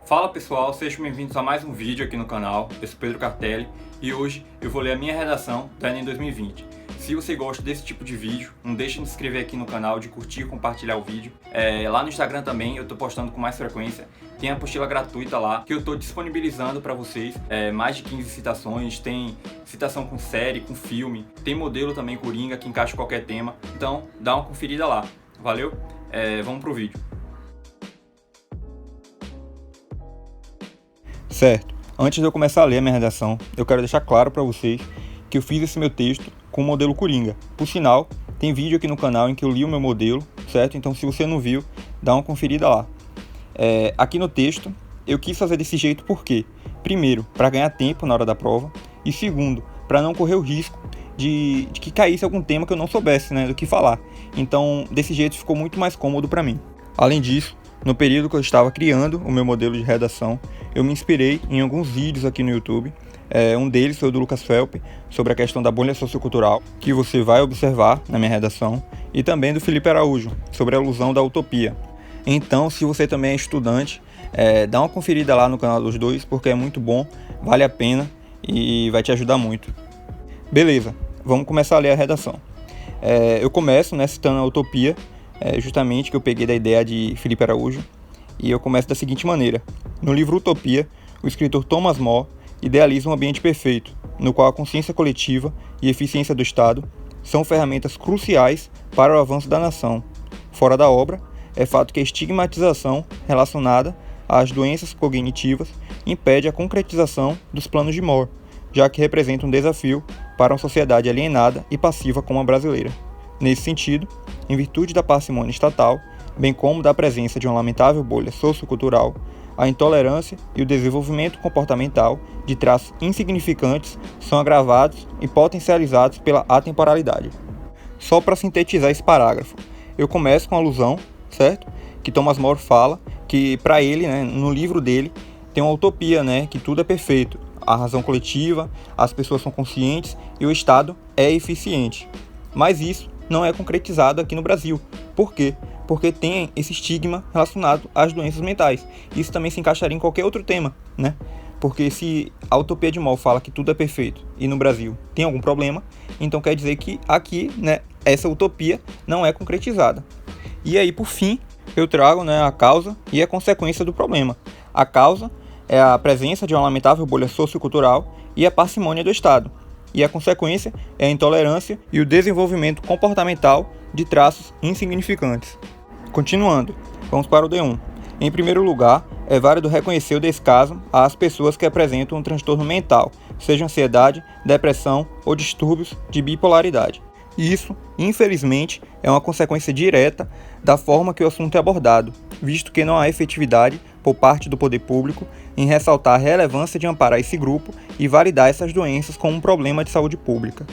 Fala pessoal, sejam bem-vindos a mais um vídeo aqui no canal. Eu sou Pedro Cartelli e hoje eu vou ler a minha redação do Enem 2020. Se você gosta desse tipo de vídeo, não deixe de se inscrever aqui no canal, de curtir e compartilhar o vídeo. Lá no Instagram também eu tô postando com mais frequência. Tem a apostila gratuita lá que eu tô disponibilizando para vocês. Mais de 15 citações, tem citação com série, com filme, tem modelo também coringa que encaixa qualquer tema. Então dá uma conferida lá. Valeu? Vamos pro vídeo. Certo, antes de eu começar a ler a minha redação, eu quero deixar claro para vocês que eu fiz esse meu texto com o modelo Coringa. Por sinal, tem vídeo aqui no canal em que eu li o meu modelo, certo? Então se você não viu, dá uma conferida lá. Aqui no texto, eu quis fazer desse jeito porque, primeiro, para ganhar tempo na hora da prova, e segundo, para não correr o risco de que caísse algum tema que eu não soubesse, do que falar. Então, desse jeito ficou muito mais cômodo para mim. Além disso, no período que eu estava criando o meu modelo de redação, eu me inspirei em alguns vídeos aqui no YouTube. Um deles foi o do Lucas Felpe, sobre a questão da bolha sociocultural, que você vai observar na minha redação, e também do Felipe Araújo, sobre a alusão da utopia. Então, se você também é estudante, dá uma conferida lá no canal dos dois, porque é muito bom, vale a pena e vai te ajudar muito. Beleza, vamos começar a ler a redação. Eu começo citando a utopia, justamente que eu peguei da ideia de Felipe Araújo, e eu começo da seguinte maneira. No livro Utopia, o escritor Thomas More idealiza um ambiente perfeito, no qual a consciência coletiva e a eficiência do Estado são ferramentas cruciais para o avanço da nação. Fora da obra, é fato que a estigmatização relacionada às doenças cognitivas impede a concretização dos planos de More, já que representa um desafio para uma sociedade alienada e passiva como a brasileira. Nesse sentido, em virtude da parcimônia estatal, bem como da presença de uma lamentável bolha sociocultural, a intolerância e o desenvolvimento comportamental de traços insignificantes são agravados e potencializados pela atemporalidade. Só para sintetizar esse parágrafo, eu começo com a alusão, certo? Que Thomas More fala que, para ele, no livro dele, tem uma utopia, que tudo é perfeito. A razão coletiva, as pessoas são conscientes e o Estado é eficiente. Mas isso não é concretizado aqui no Brasil. Por quê? Porque tem esse estigma relacionado às doenças mentais. Isso também se encaixaria em qualquer outro tema, Porque se a utopia de More fala que tudo é perfeito e no Brasil tem algum problema, então quer dizer que aqui, essa utopia não é concretizada. E aí, por fim, eu trago a causa e a consequência do problema. A causa é a presença de uma lamentável bolha sociocultural e a parcimônia do Estado. E a consequência é a intolerância e o desenvolvimento comportamental de traços insignificantes. Continuando, vamos para o D1. Em primeiro lugar, é válido reconhecer o descaso às pessoas que apresentam um transtorno mental, seja ansiedade, depressão ou distúrbios de bipolaridade. Isso, infelizmente, é uma consequência direta da forma que o assunto é abordado, visto que não há efetividade por parte do poder público em ressaltar a relevância de amparar esse grupo e validar essas doenças como um problema de saúde pública.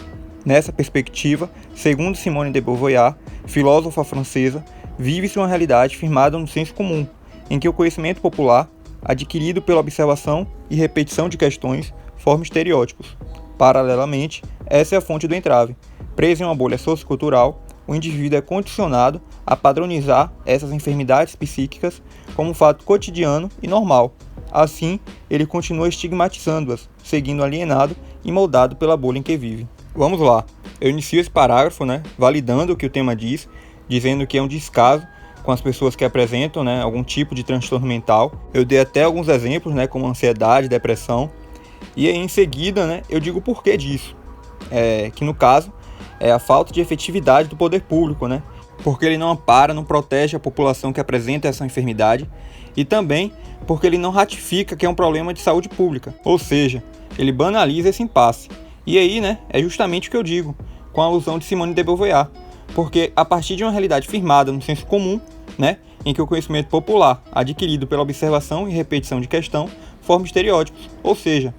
Nessa perspectiva, segundo Simone de Beauvoir, filósofa francesa, vive-se uma realidade firmada no senso comum, em que o conhecimento popular, adquirido pela observação e repetição de questões, forma estereótipos. Paralelamente, essa é a fonte do entrave. Preso em uma bolha sociocultural, o indivíduo é condicionado a padronizar essas enfermidades psíquicas como um fato cotidiano e normal. Assim, ele continua estigmatizando-as, seguindo alienado e moldado pela bolha em que vive. Vamos lá, eu inicio esse parágrafo, validando o que o tema diz, dizendo que é um descaso com as pessoas que apresentam algum tipo de transtorno mental. Eu dei até alguns exemplos, como ansiedade, depressão, e aí em seguida eu digo o porquê disso, que no caso é a falta de efetividade do poder público, porque ele não ampara, não protege a população que apresenta essa enfermidade, e também porque ele não ratifica que é um problema de saúde pública, ou seja, ele banaliza esse impasse. E aí, é justamente o que eu digo, com a alusão de Simone de Beauvoir, porque a partir de uma realidade firmada no senso comum, em que o conhecimento popular, adquirido pela observação e repetição de questão, forma estereótipos, ou seja,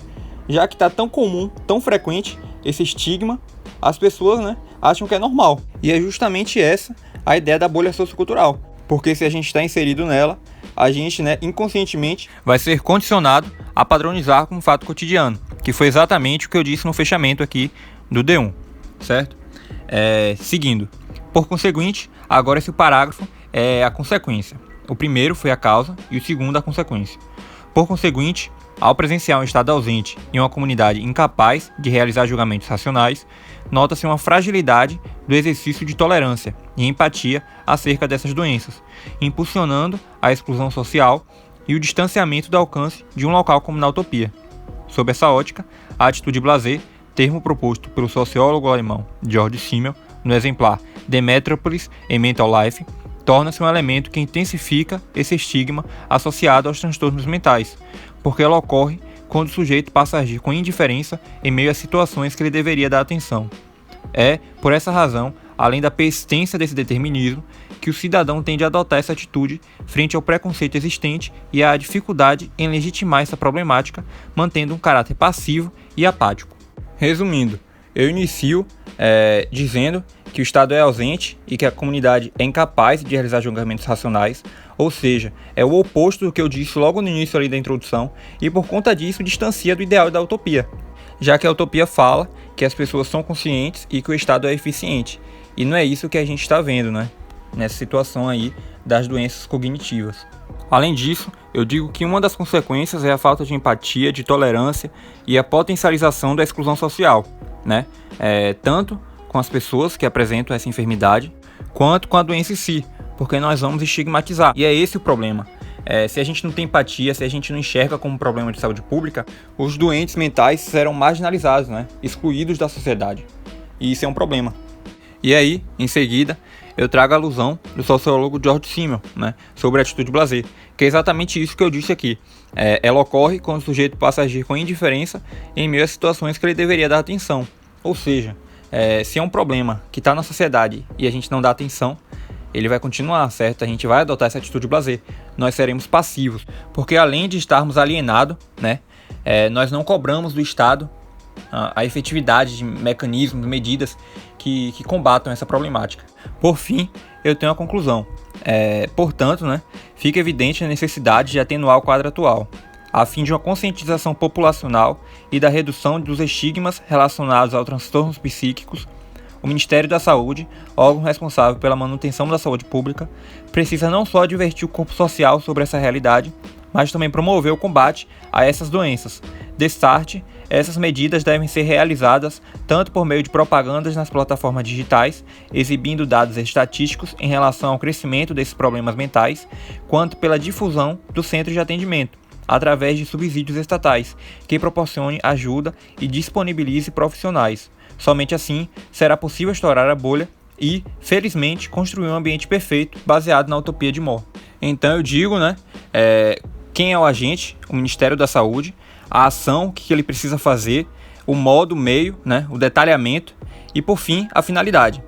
já que está tão comum, tão frequente esse estigma, as pessoas acham que é normal. E é justamente essa a ideia da bolha sociocultural, porque se a gente está inserido nela, a gente inconscientemente vai ser condicionado a padronizar como um fato cotidiano, que foi exatamente o que eu disse no fechamento aqui do D1, certo? Seguindo. Por conseguinte, agora esse parágrafo é a consequência. O primeiro foi a causa e o segundo a consequência. Por conseguinte, ao presenciar um Estado ausente em uma comunidade incapaz de realizar julgamentos racionais, nota-se uma fragilidade do exercício de tolerância e empatia acerca dessas doenças, impulsionando a exclusão social e o distanciamento do alcance de um local como na utopia. Sob essa ótica, a atitude blasé, termo proposto pelo sociólogo alemão Georg Simmel no exemplar The Metropolis in Mental Life, torna-se um elemento que intensifica esse estigma associado aos transtornos mentais, porque ela ocorre quando o sujeito passa a agir com indiferença em meio a situações que ele deveria dar atenção. É, por essa razão, além da persistência desse determinismo, que o cidadão tende a adotar essa atitude frente ao preconceito existente e à dificuldade em legitimar essa problemática, mantendo um caráter passivo e apático. Resumindo, eu inicio dizendo que o Estado é ausente e que a comunidade é incapaz de realizar julgamentos racionais, ou seja, é o oposto do que eu disse logo no início ali da introdução, e por conta disso distancia do ideal da utopia, já que a utopia fala que as pessoas são conscientes e que o Estado é eficiente, e não é isso que a gente está vendo, né? Nessa situação aí das doenças cognitivas. Além disso, eu digo que uma das consequências é a falta de empatia, de tolerância e a potencialização da exclusão social, né? Tanto com as pessoas que apresentam essa enfermidade, quanto com a doença em si, porque nós vamos estigmatizar. E é esse o problema. Se a gente não tem empatia, se a gente não enxerga como um problema de saúde pública, os doentes mentais serão marginalizados, né? Excluídos da sociedade. E isso é um problema. E aí, em seguida, eu trago a alusão do sociólogo Georg Simmel, né, sobre a atitude blasé, que é exatamente isso que eu disse aqui. Ela ocorre quando o sujeito passa a agir com indiferença em meio a situações que ele deveria dar atenção. Ou seja, se é um problema que está na sociedade e a gente não dá atenção, ele vai continuar, certo? A gente vai adotar essa atitude blasé. Nós seremos passivos, porque além de estarmos alienados, né, nós não cobramos do Estado a efetividade de mecanismos, medidas que combatam essa problemática. Por fim, eu tenho a conclusão. Portanto, né, fica evidente a necessidade de atenuar o quadro atual, a fim de uma conscientização populacional e da redução dos estigmas relacionados aos transtornos psíquicos. O Ministério da Saúde, órgão responsável pela manutenção da saúde pública, precisa não só advertir o corpo social sobre essa realidade, mas também promover o combate a essas doenças. Destarte, essas medidas devem ser realizadas tanto por meio de propagandas nas plataformas digitais, exibindo dados estatísticos em relação ao crescimento desses problemas mentais, quanto pela difusão dos centros de atendimento, através de subsídios estatais, que proporcione ajuda e disponibilize profissionais. Somente assim será possível estourar a bolha e, felizmente, construir um ambiente perfeito baseado na utopia de Moore. Então eu digo, né, quem é o agente? O Ministério da Saúde, a ação, o que ele precisa fazer, o modo, o meio, né, o detalhamento e, por fim, a finalidade.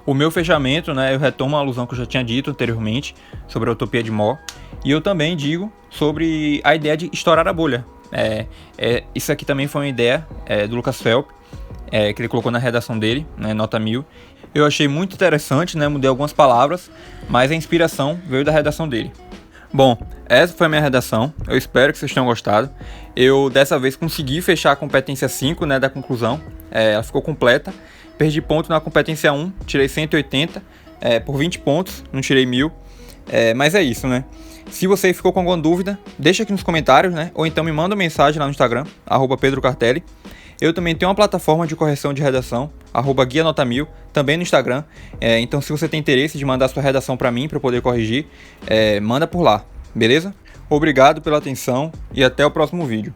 O meu fechamento, né, eu retomo a alusão que eu já tinha dito anteriormente sobre a utopia de Moore, e eu também digo sobre a ideia de estourar a bolha. Isso aqui também foi uma ideia do Lucas Felp, que ele colocou na redação dele, né, nota 1000. Eu achei muito interessante, né, mudei algumas palavras, mas a inspiração veio da redação dele. Bom, essa foi a minha redação, eu espero que vocês tenham gostado. Eu dessa vez consegui fechar a competência 5, né, da conclusão, ela ficou completa. Perdi ponto na competência 1, tirei 180 por 20 pontos, não tirei 1000, mas é isso, né. Se você ficou com alguma dúvida, deixa aqui nos comentários, né, ou então me manda uma mensagem lá no Instagram, @PedroCartelli. Eu também tenho uma plataforma de correção de redação, @GuiaNota1000, também no Instagram. Então, se você tem interesse de mandar sua redação para mim, para eu poder corrigir, manda por lá, beleza? Obrigado pela atenção e até o próximo vídeo.